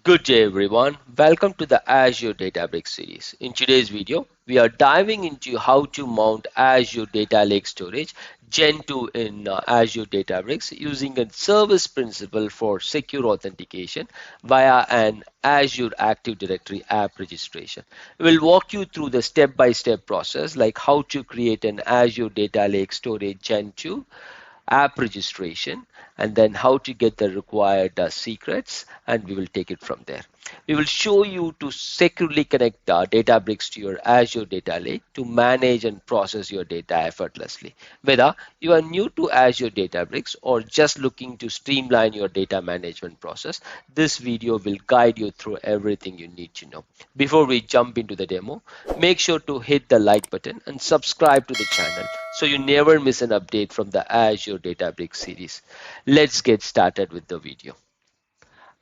Good day everyone, welcome to the Azure Databricks series. In today's video, we are diving into how to mount Azure Data Lake Storage Gen 2 in Azure Databricks using a service principal for secure authentication via an Azure Active Directory app registration. We'll walk you through the step-by-step process like how to create an Azure Data Lake Storage Gen 2 app registration, and then how to get the required secrets, and we will take it from there. We will show you to securely connect Databricks to your Azure Data Lake to manage and process your data effortlessly. Whether you are new to Azure Databricks or just looking to streamline your data management process, this video will guide you through everything you need to know. Before we jump into the demo, make sure to hit the like button and subscribe to the channel so you never miss an update from the Azure Databricks series. Let's get started with the video.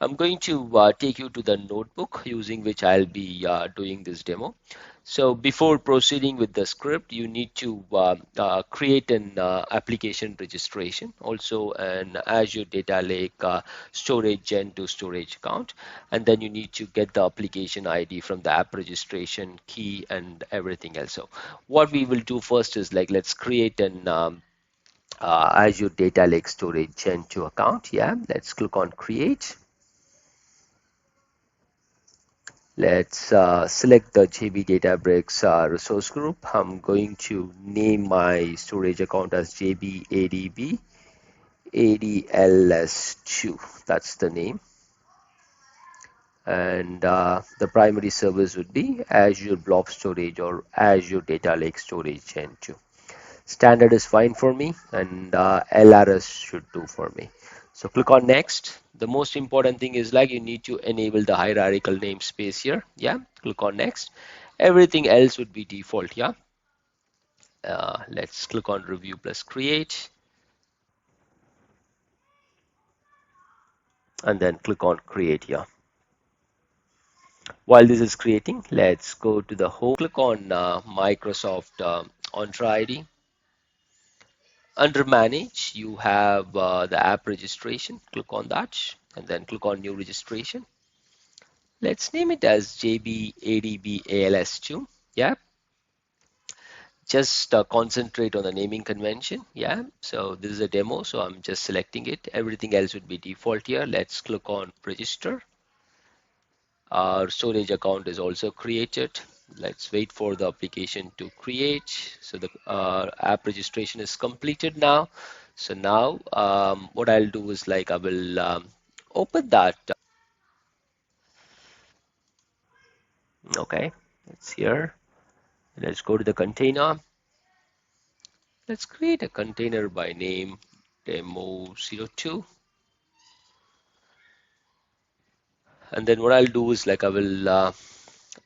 I'm going to take you to the notebook using which I'll be doing this demo. So before proceeding with the script, you need to create an application registration, also an Azure Data Lake Storage Gen 2 storage account, and then you need to get the application ID from the app registration key and everything else. So what we will do first is let's create an Azure Data Lake Storage Gen 2 account. Yeah, let's click on create. Let's select the JB Databricks resource group. I'm going to name my storage account as JB ADB ADLS2. That's the name. And the primary service would be Azure Blob Storage or Azure Data Lake Storage Gen 2. Standard is fine for me, and LRS should do for me. So click on next. The most important thing is you need to enable the hierarchical namespace here. Yeah, click on next. Everything else would be default. Yeah. Let's click on review plus create, and then click on create here. While this is creating, let's go to the home. Click on Microsoft Entra ID. Under manage, you have the app registration. Click on that and then click on new registration. Let's name it as JBADBALS2. Yeah. Just concentrate on the naming convention. Yeah. So this is a demo, so I'm just selecting it. Everything else would be default here. Let's click on register. Our storage account is also created. Let's wait for the application to create. So the app registration is completed now. So now what I'll do is I will open that. Okay, it's here. Let's go to the container. Let's create a container by name demo02. And then what I'll do is I will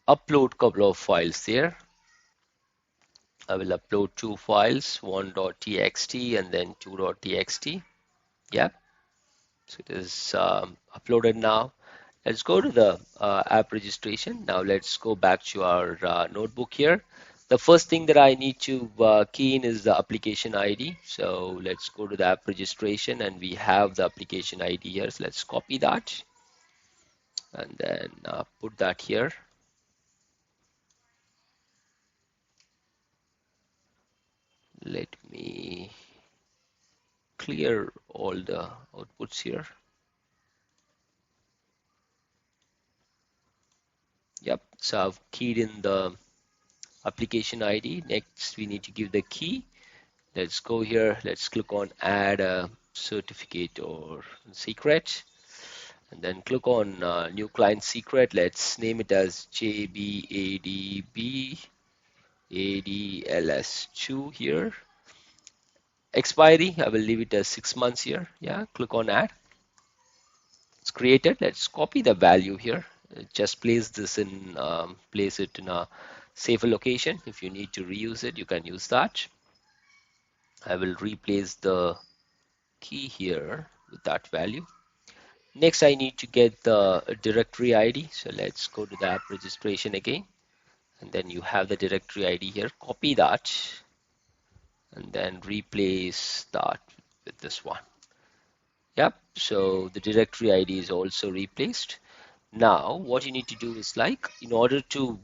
upload a couple of files there. I will upload two files, one.txt and then two.txt. Yeah, so it is uploaded now. Let's go to the app registration. Now let's go back to our notebook here. The first thing that I need to key in is the application ID. So let's go to the app registration and we have the application ID here. So let's copy that and then put that here. Let me clear all the outputs here. Yep, so I've keyed in the application ID. Next, we need to give the key. Let's go here. Let's click on add a certificate or secret. And then click on new client secret. Let's name it as JBADB ADLS2 here. Expiry, I will leave it as 6 months here. Yeah, click on add. It's created. Let's copy the value here. Just place this in, place it in a safer location. If you need to reuse it, you can use that. I will replace the key here with that value. Next, I need to get the directory ID. So let's go to the app registration again. And then you have the directory ID here. Copy that and then replace that with this one. Yep, so the directory ID is also replaced. Now, what you need to do is like, in order to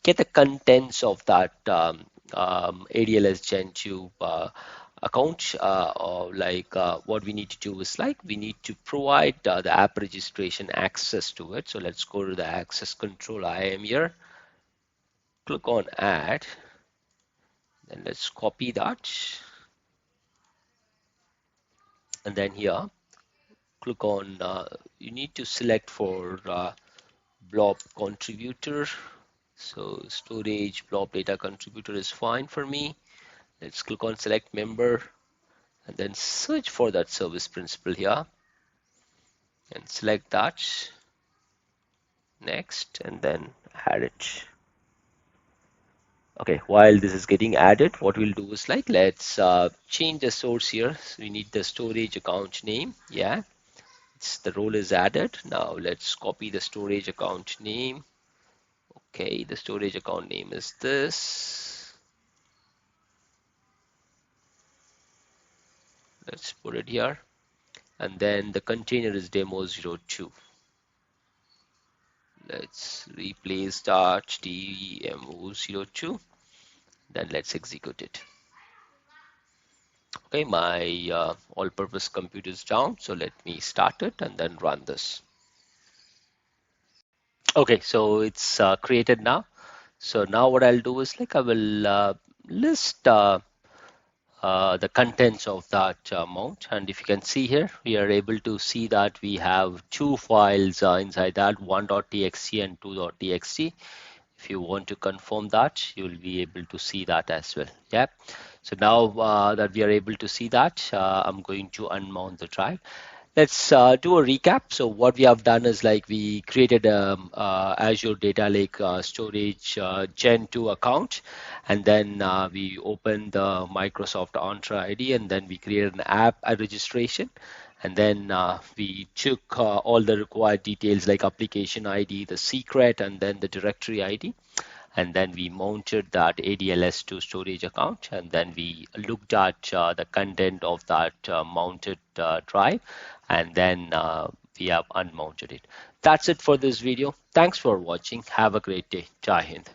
get the contents of that ADLS Gen 2 account, or like what we need to do is like, we need to provide the app registration access to it. So let's go to the access control. I am here. Click on add. Then let's copy that. And then here, click on, you need to select for blob contributor. So storage blob data contributor is fine for me. Let's click on select member and then search for that service principal here and select that. Next, and then add it. Okay, while this is getting added, what we'll do is like, let's change the source here. So we need the storage account name. Yeah, the role is added. Now let's copy the storage account name. Okay, the storage account name is this. Let's put it here. And then the container is demo02. Let's replace that demo02. Then let's execute it. Okay, my all-purpose computer is down, so let me start it and then run this. Okay, so it's created now. So now what I'll do is like, I will list the contents of that mount, and if you can see here, we are able to see that we have two files inside that, one.txt and two.txt. If you want to confirm that, you will be able to see that as well. Yeah, so now that we are able to see that, I'm going to unmount the drive. Let's do a recap. So what we have done is like, we created a Azure Data Lake storage Gen 2 account, and then we opened the Microsoft Entra ID, and then we created an app registration, and then we took all the required details like application ID, the secret, and then the directory ID. And then we mounted that ADLS to storage account, and then we looked at the content of that mounted drive, and then we have unmounted it. That's it for this video. Thanks for watching. Have a great day. Jai Hind.